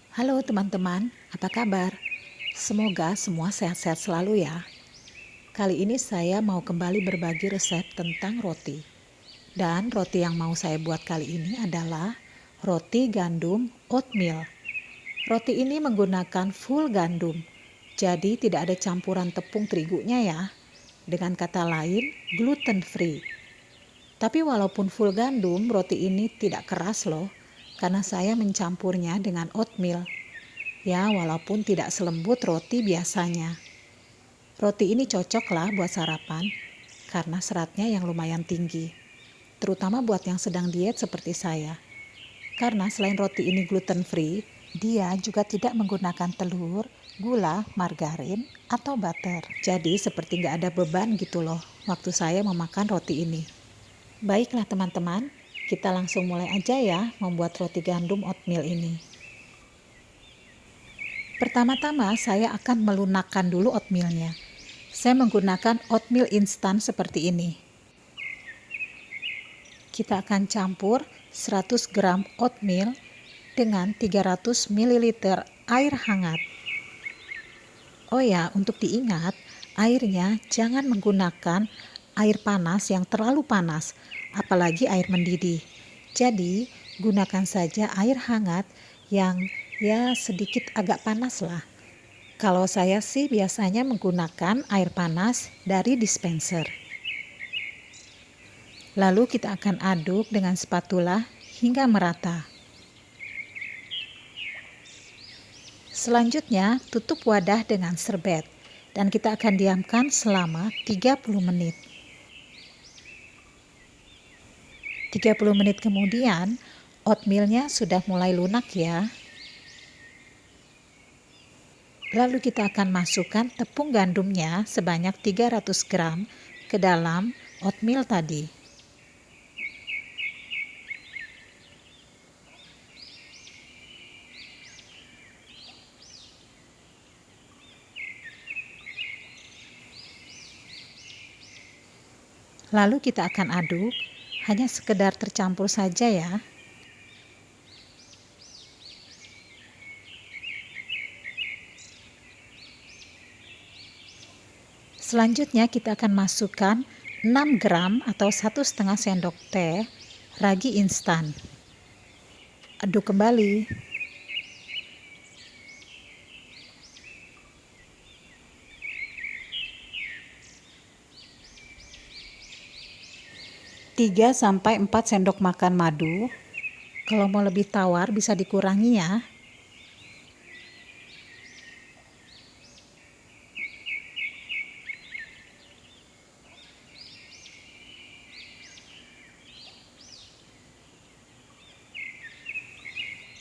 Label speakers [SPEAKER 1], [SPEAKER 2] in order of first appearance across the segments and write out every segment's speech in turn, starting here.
[SPEAKER 1] Halo teman-teman, apa kabar? Semoga semua sehat-sehat selalu ya. Kali ini saya mau kembali berbagi resep tentang roti. Dan roti yang mau saya buat kali ini adalah roti gandum oatmeal. Roti ini menggunakan full gandum, jadi tidak ada campuran tepung terigunya ya. Dengan kata lain, gluten free. Tapi walaupun full gandum, roti ini tidak keras loh, karena saya mencampurnya dengan oatmeal. Ya, walaupun tidak selembut roti biasanya. Roti ini cocoklah buat sarapan karena seratnya yang lumayan tinggi. Terutama buat yang sedang diet seperti saya. Karena selain roti ini gluten free, dia juga tidak menggunakan telur, gula, margarin, atau butter. Jadi seperti nggak ada beban gitu loh waktu saya memakan roti ini. Baiklah teman-teman, kita langsung mulai aja ya membuat roti gandum oatmeal ini. Pertama-tama saya akan melunakkan dulu oatmealnya. Saya menggunakan oatmeal instan seperti ini. Kita akan campur 100 gram oatmeal dengan 300 ml air hangat. Oh ya, untuk diingat, airnya jangan menggunakan air panas yang terlalu panas, apalagi air mendidih. Jadi, gunakan saja air hangat yang sedikit agak panas lah. Kalau saya sih biasanya menggunakan air panas dari dispenser. Lalu kita akan aduk dengan spatula hingga merata. Selanjutnya, tutup wadah dengan serbet dan kita akan diamkan selama 30 menit. 30 menit kemudian, oatmealnya sudah mulai lunak ya. Lalu kita akan masukkan tepung gandumnya sebanyak 300 gram ke dalam oatmeal tadi. Lalu kita akan aduk, hanya sekedar tercampur saja ya. Selanjutnya kita akan masukkan 6 gram atau 1,5 sendok teh ragi instan. Aduk kembali. Tiga sampai 4 sendok makan madu. Kalau mau lebih tawar bisa dikurangi ya.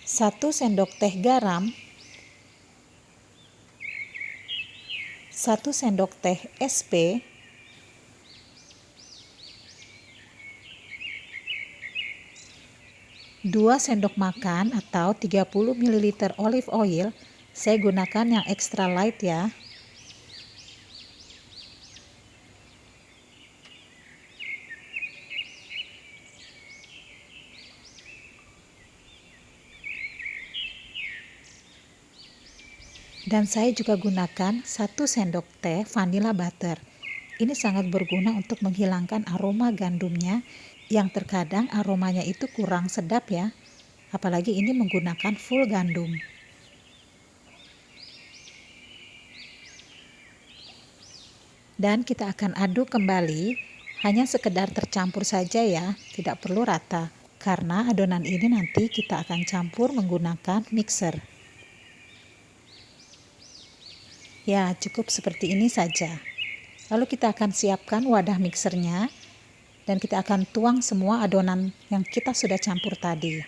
[SPEAKER 1] Satu sendok teh garam, 1 sendok teh SP, 2 sendok makan atau 30 ml olive oil. Saya gunakan yang extra light ya. Dan saya juga gunakan 1 sendok teh vanilla butter. Ini sangat berguna untuk menghilangkan aroma gandumnya yang terkadang aromanya itu kurang sedap ya. Apalagi ini menggunakan full gandum. Dan kita akan aduk kembali, hanya sekedar tercampur saja ya, tidak perlu rata. Karena adonan ini nanti kita akan campur menggunakan mixer. Ya, cukup seperti ini saja. Lalu kita akan siapkan wadah mixernya dan kita akan tuang semua adonan yang kita sudah campur tadi.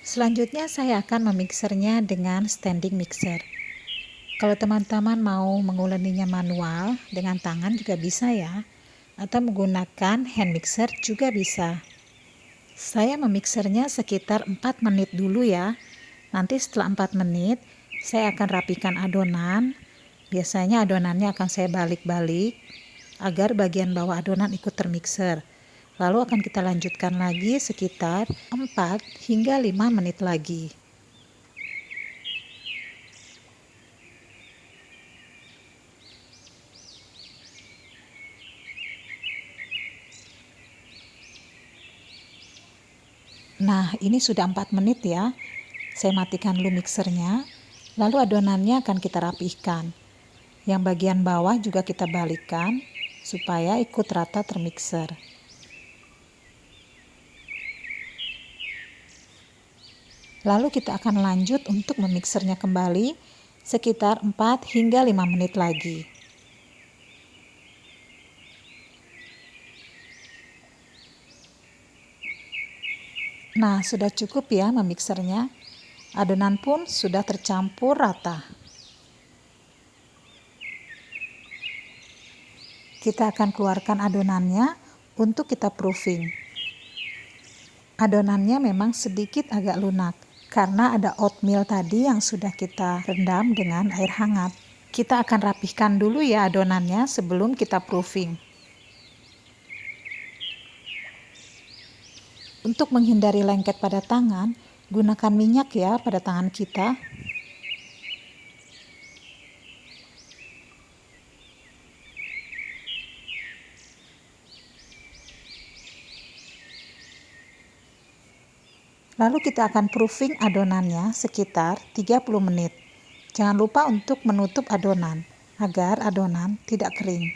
[SPEAKER 1] Selanjutnya saya akan memixernya dengan standing mixer. Kalau teman-teman mau menguleninya manual dengan tangan juga bisa ya, atau menggunakan hand mixer juga bisa. Saya memixernya sekitar 4 menit dulu ya. Nanti setelah 4 menit, saya akan rapikan adonan. Biasanya adonannya akan saya balik-balik agar bagian bawah adonan ikut termixer. Lalu akan kita lanjutkan lagi sekitar 4 hingga 5 menit lagi. Nah, ini sudah 4 menit ya. Saya matikan dulu mixernya. Lalu adonannya akan kita rapihkan. Yang bagian bawah juga kita balikkan supaya ikut rata termixer. Lalu kita akan lanjut untuk memixernya kembali sekitar 4 hingga 5 menit lagi. Nah, sudah cukup ya memixernya. Adonan pun sudah tercampur rata. Kita akan keluarkan adonannya untuk kita proofing. Adonannya memang sedikit agak lunak karena ada oatmeal tadi yang sudah kita rendam dengan air hangat. Kita akan rapihkan dulu ya adonannya sebelum kita proofing. Untuk menghindari lengket pada tangan, gunakan minyak ya pada tangan kita. Lalu kita akan proofing adonannya sekitar 30 menit. Jangan lupa untuk menutup adonan agar adonan tidak kering.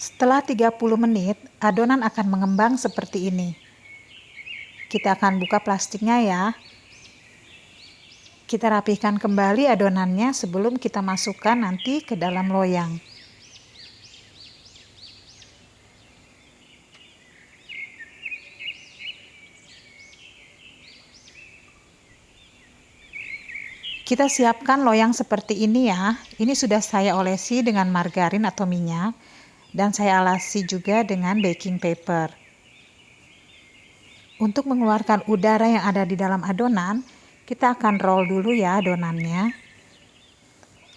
[SPEAKER 1] Setelah 30 menit, adonan akan mengembang seperti ini. Kita akan buka plastiknya ya. Kita rapihkan kembali adonannya sebelum kita masukkan nanti ke dalam loyang. Kita siapkan loyang seperti ini ya. Ini sudah saya olesi dengan margarin atau minyak. Dan saya alasi juga dengan baking paper. Untuk mengeluarkan udara yang ada di dalam adonan, kita akan roll dulu ya adonannya.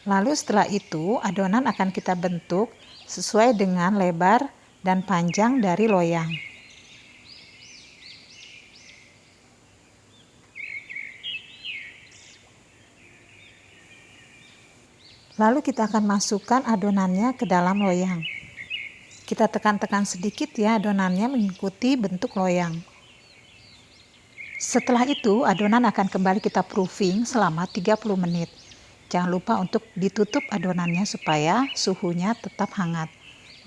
[SPEAKER 1] Lalu setelah itu adonan akan kita bentuk sesuai dengan lebar dan panjang dari loyang. Lalu kita akan masukkan adonannya ke dalam loyang. Kita tekan-tekan sedikit ya adonannya mengikuti bentuk loyang. Setelah itu adonan akan kembali kita proofing selama 30 menit. Jangan lupa untuk ditutup adonannya supaya suhunya tetap hangat.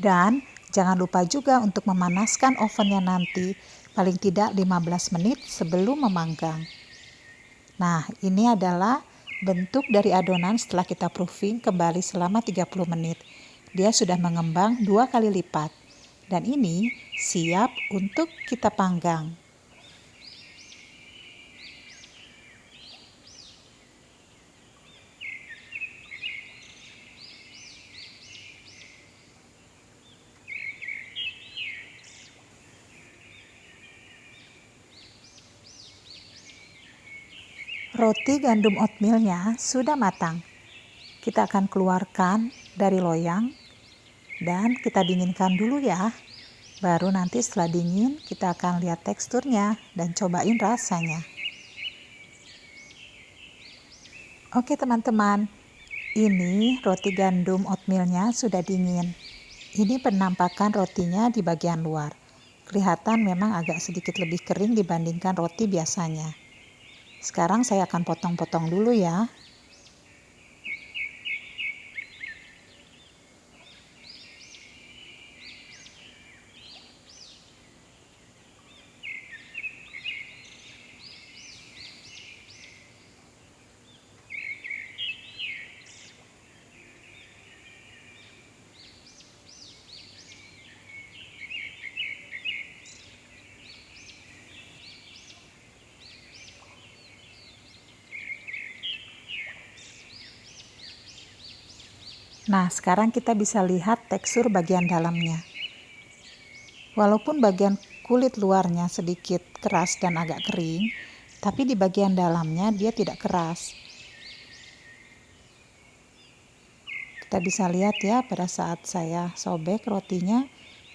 [SPEAKER 1] Dan jangan lupa juga untuk memanaskan ovennya nanti paling tidak 15 menit sebelum memanggang. Nah, ini adalah bentuk dari adonan setelah kita proofing kembali selama 30 menit. Dia sudah mengembang 2 kali lipat. Dan ini siap untuk kita panggang. Roti gandum oatmealnya sudah matang. Kita akan keluarkan dari loyang dan kita dinginkan dulu ya. Baru nanti setelah dingin kita akan lihat teksturnya dan cobain rasanya. Oke teman-teman, ini roti gandum oatmealnya sudah dingin. Ini penampakan rotinya di bagian luar. Kelihatan memang agak sedikit lebih kering dibandingkan roti biasanya. Sekarang saya akan potong-potong dulu ya. Nah, sekarang kita bisa lihat tekstur bagian dalamnya. Walaupun bagian kulit luarnya sedikit keras dan agak kering, tapi di bagian dalamnya dia tidak keras. Kita bisa lihat ya, pada saat saya sobek rotinya,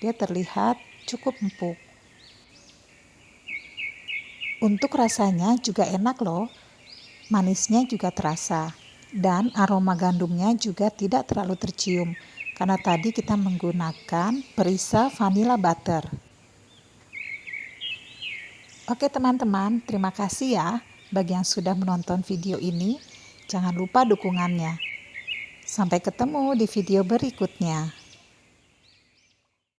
[SPEAKER 1] dia terlihat cukup empuk. Untuk rasanya juga enak loh, manisnya juga terasa. Dan aroma gandumnya juga tidak terlalu tercium, karena tadi kita menggunakan perisa vanilla butter. Oke teman-teman, terima kasih ya bagi yang sudah menonton video ini. Jangan lupa dukungannya. Sampai ketemu di video berikutnya.